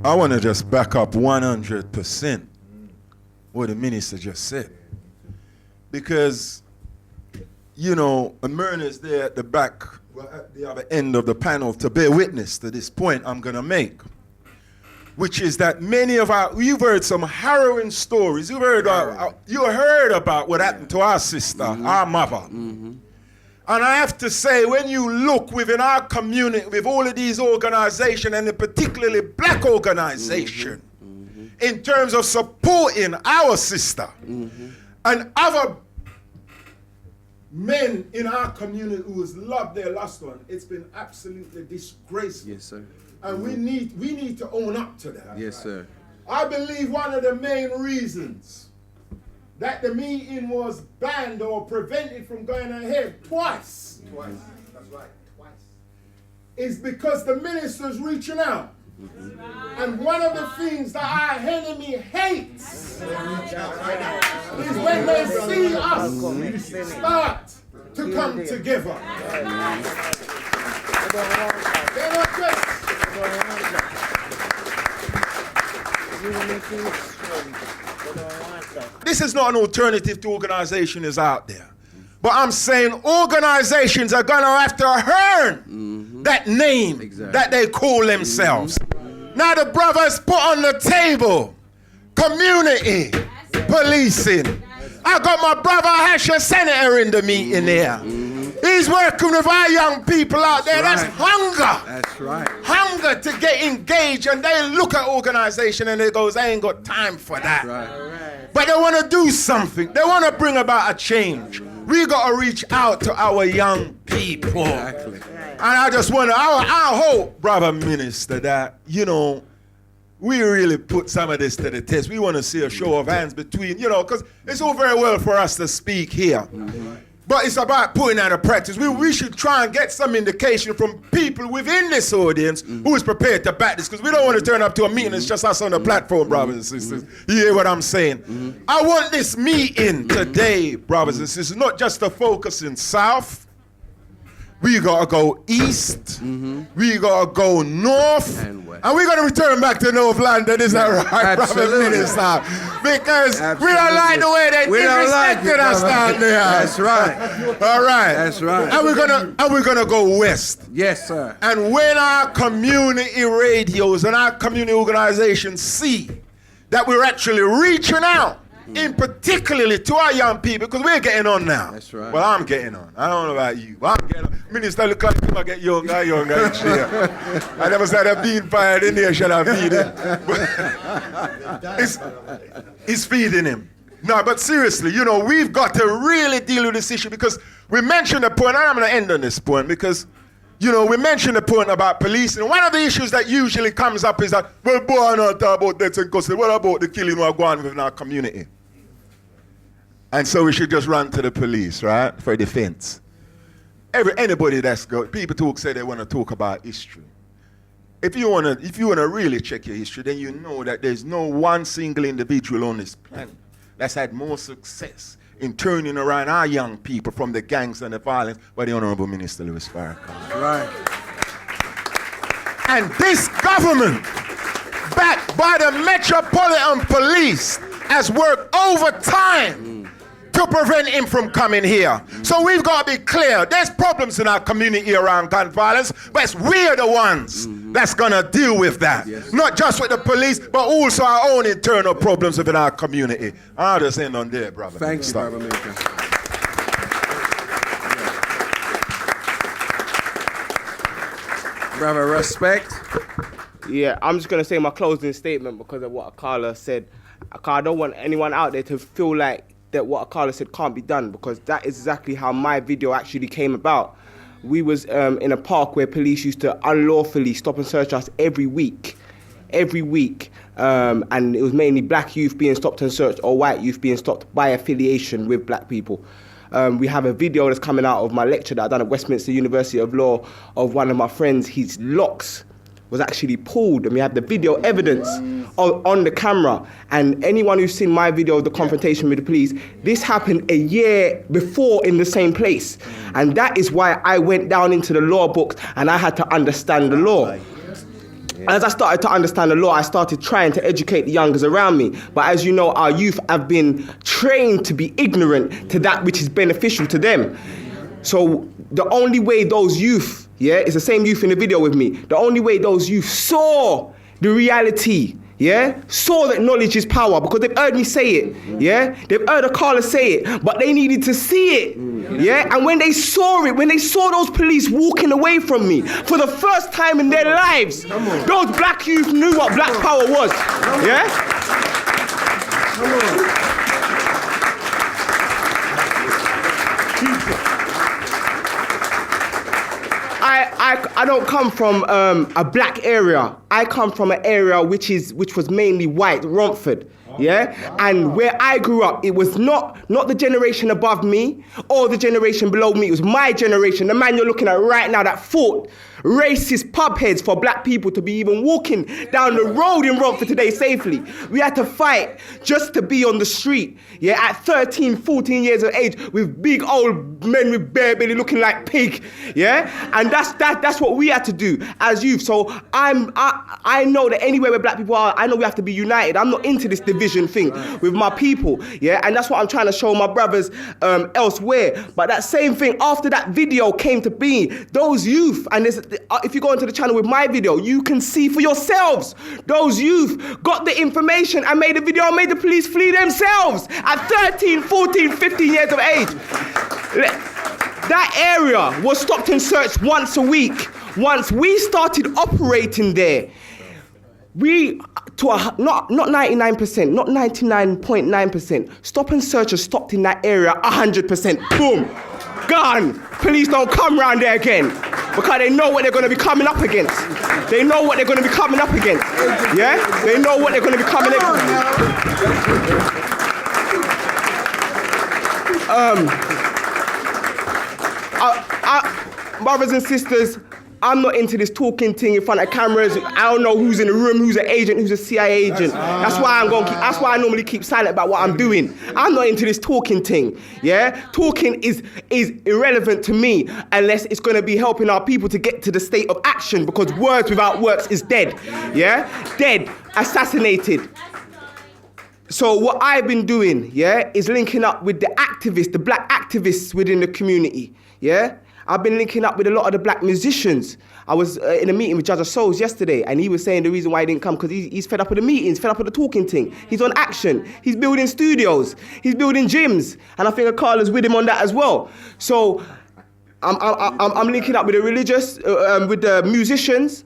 I want to just back up 100% what the minister just said. Because, you know, Myrna's there at the back, well, at the other end of the panel to bear witness to this point I'm going to make, which is that many of you've heard some harrowing stories. You heard about what happened to our sister, our mother. And I have to say, when you look within our community, with all of these organizations, and particularly black organization, in terms of supporting our sister, and other men in our community who has loved their lost one, it's been absolutely disgraceful. Yes, sir. And we need to own up to that. Yes, sir. I believe one of the main reasons that the meeting was banned or prevented from going ahead twice. That's right, twice. Is because the minister's reaching out. And one of the things that our enemy hates is when they see us start to come together. They're not just... This is not an alternative to organization is out there. But I'm saying organizations are going to have to earn that name that they call themselves. Now the brothers put on the table community policing. I got my brother Asher Senator in the meeting there. He's working with our young people out there. That's hunger. That's right. Hunger to get engaged, and they look at organization and they goes, I ain't got time for that. Right. But they want to do something. They want to bring about a change. We got to reach out to our young people. Exactly. And I just want to, I hope, brother minister, that, you know, we really put some of this to the test. We want to see a show of hands between, you know, because it's all very well for us to speak here. But it's about putting that in practice. We should try and get some indication from people within this audience who is prepared to back this, because we don't want to turn up to a meeting. It's just us on the platform, brothers and sisters. You hear what I'm saying? I want this meeting today, brothers and sisters, not just to focus in South. We gotta go east. We gotta go north. And we're gonna return back to North London. Is that right, brother minister? Because we don't like the way they disrespected us down there. That's right. All right. That's right. And we're gonna go west. Yes, sir. And when our community radios and our community organizations see that we're actually reaching out, in particularly to our young people, because we're getting on now. That's right. Well, I'm getting on. I don't know about you, but I'm getting on. Minister look like him, I get younger each year. I never said a bean pie in there, shall I feed him? It's feeding him. No, but seriously, you know, we've got to really deal with this issue, because we mentioned the point, and I'm going to end on this point, because, you know, we mentioned the point about policing. And one of the issues that usually comes up is that, well, boy, I don't talk about deaths and custody. What about the killing we're going within our community? And so we should just run to the police, right, for defense. Anybody that's good, people say they want to talk about history. If you want to really check your history, then you know that there's no one single individual on this planet that's had more success in turning around our young people from the gangs and the violence by the Honorable Minister Louis Farrakhan. Right. And this government, backed by the Metropolitan Police, has worked overtime to prevent him from coming here. So we've got to be clear. There's problems in our community around gun violence, but we're the ones that's going to deal with that. Yes. Not just with the police, but also our own internal problems within our community. I'll just end on there, brother. Thank you, Brother Minka. Brother, respect. Yeah, I'm just going to say my closing statement because of what Akala said. I don't want anyone out there to feel like that what Akala said can't be done, because that is exactly how my video actually came about. We was in a park where police used to unlawfully stop and search us every week. And it was mainly black youth being stopped and searched or white youth being stopped by affiliation with black people. We have a video that's coming out of my lecture that I done at Westminster University of Law of one of my friends. His locks was actually pulled, and we have the video evidence on the camera. And anyone who's seen my video of the confrontation with the police, this happened a year before in the same place. And that is why I went down into the law books and I had to understand the law. As I started to understand the law, I started trying to educate the youngers around me. But as you know, our youth have been trained to be ignorant to that which is beneficial to them. So the only way those youth, it's the same youth in the video with me, the only way those youth saw the reality, saw that knowledge is power, because they've heard me say it, they've heard a caller say it, but they needed to see it, and when they saw it, when they saw those police walking away from me for the first time in their lives, those black youth knew what black power was, I don't come from a black area. I come from an area which was mainly white, Romford. And where I grew up, it was not the generation above me or the generation below me. It was my generation, the man you're looking at right now that fought racist pub heads for black people to be even walking down the road in Romford today safely. We had to fight just to be on the street, at 13, 14 years of age with big old men with bare belly looking like pig, and that's what we had to do as youth. So I know that anywhere where black people are, I know we have to be united. I'm not into this division thing with my people, and that's what I'm trying to show my brothers elsewhere. But that same thing, after that video came to be, those youth, and if you go into the channel with my video, you can see for yourselves, those youth got the information and made a video and made the police flee themselves at 13, 14, 15 years of age. That area was stopped and searched once a week. Once we started operating there, not 99%, not 99.9%, stop and search has stopped in that area 100%. Boom. Gone. Police don't come round there again because they know what they're going to be coming up against. They know what they're going to be coming up against. They know what they're going to be coming up against. Brothers and sisters, I'm not into this talking thing in front of cameras. I don't know who's in the room, who's an agent, who's a CIA agent. That's why I normally keep silent about what I'm doing. I'm not into this talking thing. Talking is irrelevant to me unless it's going to be helping our people to get to the state of action, because words without works is dead. Dead, assassinated. So what I've been doing, is linking up with the activists, the black activists within the community. I've been linking up with a lot of the black musicians. I was in a meeting with Judge of Souls yesterday, and he was saying the reason why he didn't come because he's fed up with the meetings, fed up with the talking thing. He's on action. He's building studios. He's building gyms, and I think Carla's with him on that as well. So I'm linking up with the religious, with the musicians,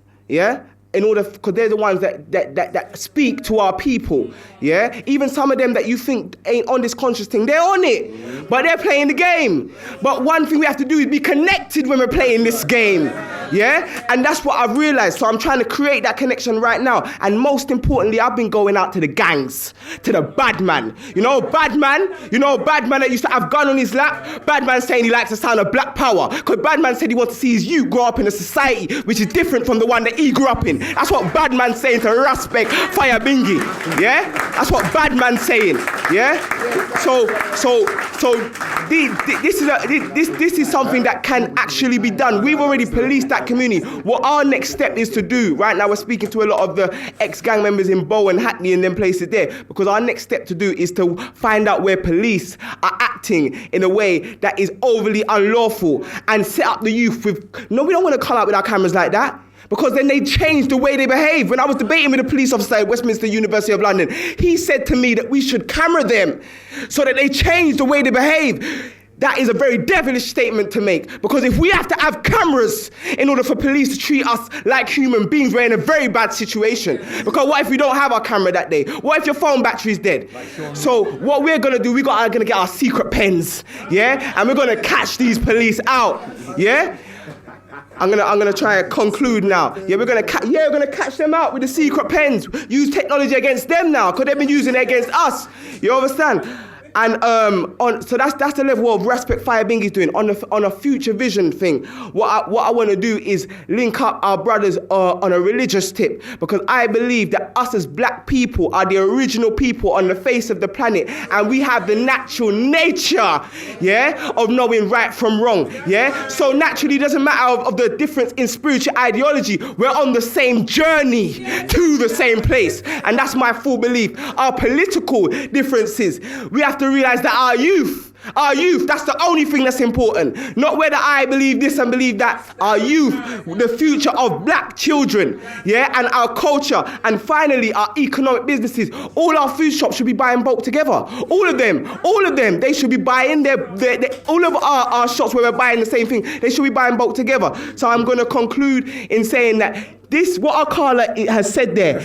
in order, because they're the ones that speak to our people, Even some of them that you think ain't on this conscious thing, they're on it, but they're playing the game. But one thing we have to do is be connected when we're playing this game, And that's what I've realized. So I'm trying to create that connection right now. And most importantly, I've been going out to the gangs, to the bad man. Bad man that used to have gun on his lap. Bad man saying he likes the sound of black power. Because bad man said he wants to see his youth grow up in a society which is different from the one that he grew up in. That's what bad man's saying to RAspect Fyabinghi. That's what bad man's saying. So this is something that can actually be done. We've already policed that community. What our next step is to do, right now we're speaking to a lot of the ex-gang members in Bow and Hackney and them places there, because our next step to do is to find out where police are acting in a way that is overly unlawful and set up the youth with, no, we don't want to come out with our cameras like that. Because then they change the way they behave. When I was debating with a police officer at Westminster University of London, he said to me that we should camera them so that they change the way they behave. That is a very devilish statement to make, because if we have to have cameras in order for police to treat us like human beings, we're in a very bad situation. Because what if we don't have our camera that day? What if your phone battery is dead? So what we're going to do, we're going to get our secret pens, and we're going to catch these police out, I'm gonna try and conclude now. We're gonna catch them out with the secret pens. Use technology against them now, because they've been using it against us. You understand? And so that's the level of RAspect Fyabinghi is doing on a future vision thing. What I want to do is link up our brothers on a religious tip, because I believe that us as black people are the original people on the face of the planet, and we have the natural nature, of knowing right from wrong, So naturally, it doesn't matter of the difference in spiritual ideology. We're on the same journey to the same place, and that's my full belief. Our political differences, we have to realize that our youth, that's the only thing that's important. Not whether I believe this and believe that. Our youth, the future of black children, and our culture, and finally our economic businesses. All our food shops should be buying bulk together. All of them, they should be buying all of our shops where we're buying the same thing, they should be buying bulk together. So I'm going to conclude in saying that this, what Akala has said there,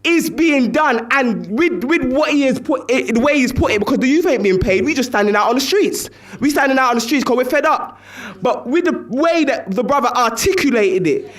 is being done, and with what he has put it, the way he's put it, because the youth ain't being paid, we just standing out on the streets. We standing out on the streets because we're fed up. But with the way that the brother articulated it,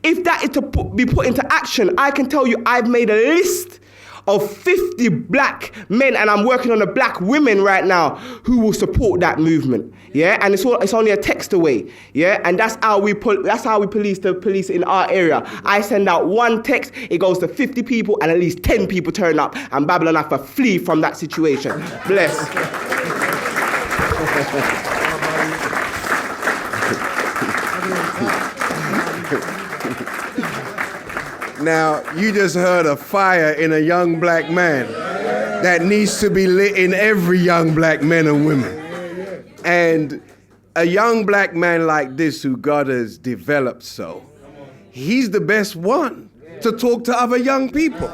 if that is to be put into action, I can tell you I've made a list of 50 black men, and I'm working on the black women right now who will support that movement. And it's only a text away. And that's how we police the police in our area. I send out one text, it goes to 50 people, and at least 10 people turn up, and Babylon have to flee from that situation. Bless. Now, you just heard a fire in a young black man that needs to be lit in every young black man and women. And a young black man like this who God has developed he's the best one to talk to other young people.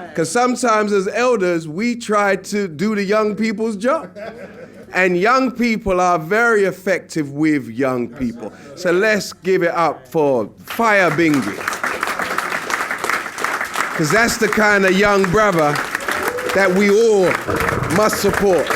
Because sometimes as elders, we try to do the young people's job. And young people are very effective with young people. So let's give it up for Fyabinghi. Because that's the kind of young brother that we all must support.